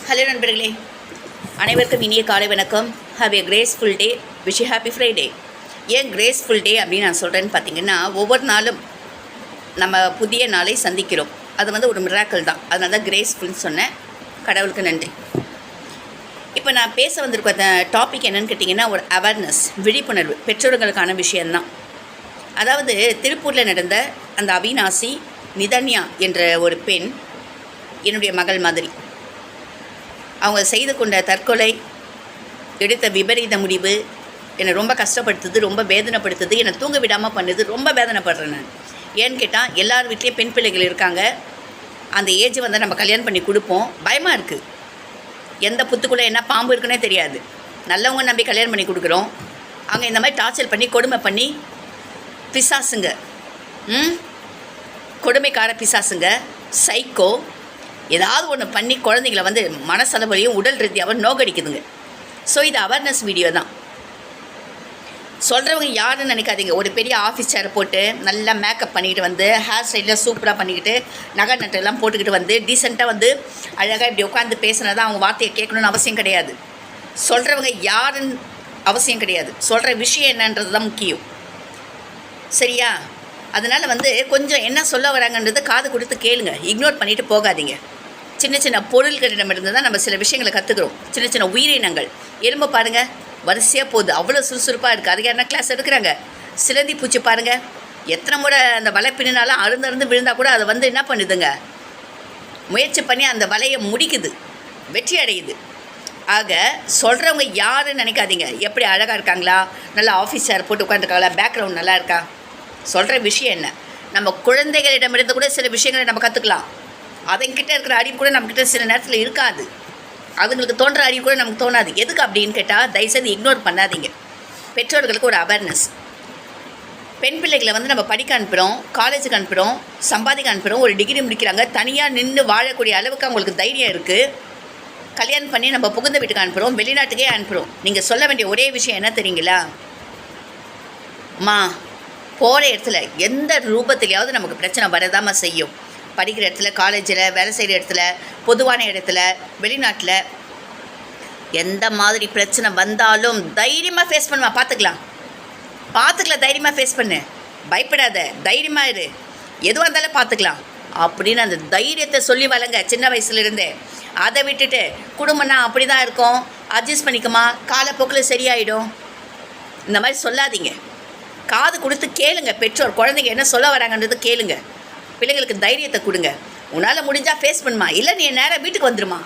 Hello நண்பர்களே, அனைவருக்கும் இனிய காலை வணக்கம். Have a graceful day. Wish you happy Friday. ஏன் கிரேஸ்ஃபுல் டே அப்படின்னு நான் சொல்கிறேன்னு பார்த்தீங்கன்னா, ஒவ்வொரு நாளும் நம்ம புதிய நாளை சந்திக்கிறோம். அது ஒரு மிராக்கிள் தான். அதனால தான் கிரேஸ்ஃபுல்னு சொன்னேன். கடவுளுக்கு நன்றி. இப்போ நான் பேச வந்திருக்க டாபிக் என்னென்னு கேட்டிங்கன்னா, ஒரு அவேர்னஸ், விழிப்புணர்வு, பெற்றோர்களுக்கான விஷயந்தான். அதாவது திருப்பூரில் நடந்த அந்த அவினாசி நிதன்யா என்ற ஒரு பெண் என்னுடைய மகள் மாதிரி. அவங்க செய்து கொண்ட தற்கொலை, எடுத்த விபரீத முடிவு என்னை ரொம்ப கஷ்டப்படுத்துது, ரொம்ப வேதனைப்படுத்துது, என்னை தூங்க விடாமல் பண்ணுது. ரொம்ப வேதனைப்படுறேன் நான். ஏன்னு கேட்டால், எல்லார் வீட்லேயும் பெண் பிள்ளைகள் இருக்காங்க. அந்த ஏஜ் நம்ம கல்யாணம் பண்ணி கொடுப்போம். பயமாக இருக்குது. எந்த புத்துக்குள்ளே என்ன பாம்பு இருக்குன்னே தெரியாது. நல்லவங்க நம்பி கல்யாணம் பண்ணி கொடுக்குறோம். அங்கே இந்த மாதிரி டார்ச்சர் பண்ணி, கொடுமை பண்ணி, பிசாசுங்க, கொடுமைக்கார பிசாசுங்க, சைக்கோ, ஏதாவது ஒன்று பண்ணி குழந்தைங்கள மனசளவுலையும் உடல் ரீதியாகவும் நோக்கடிக்குதுங்க. ஸோ இது அவேர்னஸ் வீடியோ தான். சொல்கிறவங்க யாருன்னு நினைக்காதீங்க. ஒரு பெரிய ஆஃபீஸ் சேரை போட்டு நல்லா மேக்கப் பண்ணிக்கிட்டு ஹேர் ஸ்டைலில் சூப்பராக பண்ணிக்கிட்டு நகை நட்டெல்லாம் போட்டுக்கிட்டு டீசெண்டாக அழகாக இப்படி உட்காந்து பேசினா தான் அவங்க வார்த்தையை கேட்கணுன்னு அவசியம் கிடையாது. சொல்கிறவங்க யாருன்னு அவசியம் கிடையாது. சொல்கிற விஷயம் என்னன்றது தான் முக்கியம். சரியா? அதனால் கொஞ்சம் என்ன சொல்ல வராங்கன்றது காது கொடுத்து கேளுங்க. இக்னோர் பண்ணிவிட்டு போகாதீங்க. சின்ன சின்ன பொருள்களிடமிருந்து தான் நம்ம சில விஷயங்களை கற்றுக்குறோம். சின்ன சின்ன உயிரினங்கள், எறும்பு பாருங்கள், வரிசையாக போகுது, அவ்வளோ சுறுசுறுப்பாக இருக்குது. அதுக்கு என்ன கிளாஸ் எடுக்கிறாங்க? சிலந்தி பூச்சி பாருங்கள், எத்தனை முறை அந்த வலை பின்னாலும் அருந்து விழுந்தால் கூட அதை என்ன பண்ணுதுங்க, முயற்சி பண்ணி அந்த வலையை முடிக்குது, வெற்றி அடையுது. ஆக சொல்கிறவங்க யாருன்னு நினைக்காதீங்க. எப்படி அழகாக இருக்காங்களா, நல்லா ஆஃபீஸ் சேர் போட்டு உட்காந்துருக்காங்களா, பேக்ரவுண்ட் நல்லா இருக்கா, சொல்கிற விஷயம் என்ன? நம்ம குழந்தைகளிடமிருந்து கூட சில விஷயங்களை நம்ம கற்றுக்கலாம். அதங்கிட்ட இருக்கிற அறிவு கூட நம்மக்கிட்ட சில நேரத்தில் இருக்காது. அதுங்களுக்கு தோன்ற அறிவு கூட நமக்கு தோணாது. எதுக்கு அப்படின்னு கேட்டால், தயவுசெய்து இக்னோர் பண்ணாதீங்க. பெற்றோர்களுக்கு ஒரு அவேர்னஸ். பெண் பிள்ளைகளை நம்ம படிக்க அனுப்புகிறோம், காலேஜுக்கு அனுப்புகிறோம், சம்பாதிக்க அனுப்புகிறோம், ஒரு டிகிரி முடிக்கிறாங்க, தனியாக நின்று வாழக்கூடிய அளவுக்கு அவங்களுக்கு தைரியம் இருக்குது. கல்யாணம் பண்ணி நம்ம புகுந்த வீட்டுக்கு அனுப்புகிறோம், வெளிநாட்டுக்கே அனுப்புகிறோம். நீங்கள் சொல்ல வேண்டிய ஒரே விஷயம் என்ன தெரியுங்களா? அம்மா, போகிற இடத்துல எந்த ரூபத்திலையாவது நமக்கு பிரச்சனை வரதாம செய்யும். படிக்கிற இடத்துல, காலேஜில், வேலை செய்கிற இடத்துல, பொதுவான இடத்துல, வெளிநாட்டில் எந்த மாதிரி பிரச்சனை வந்தாலும் தைரியமாக ஃபேஸ் பண்ணுவா. பார்த்துக்கலாம், தைரியமாக ஃபேஸ் பண்ணு, பயப்படாத, தைரியமாக இரு, எதுவாக இருந்தாலும் பார்த்துக்கலாம் அப்படின்னு அந்த தைரியத்தை சொல்லி வளங்க சின்ன வயசுலேருந்தே. அதை விட்டுட்டு குடும்பம்னா அப்படி தான் இருக்கும், அட்ஜஸ்ட் பண்ணிக்குமா, காலப்போக்கில் சரியாயிடும், இந்த மாதிரி சொல்லாதீங்க. காது கொடுத்து கேளுங்க. பெற்றோர் குழந்தைங்க என்ன சொல்ல வராங்கன்றது கேளுங்க. பிள்ளைங்களுக்கு தைரியத்தை கொடுங்க. உன்னால் முடிஞ்சால் ஃபேஸ் பண்ணுமா, இல்லை நீ நேராக வீட்டுக்கு வந்துடுமா.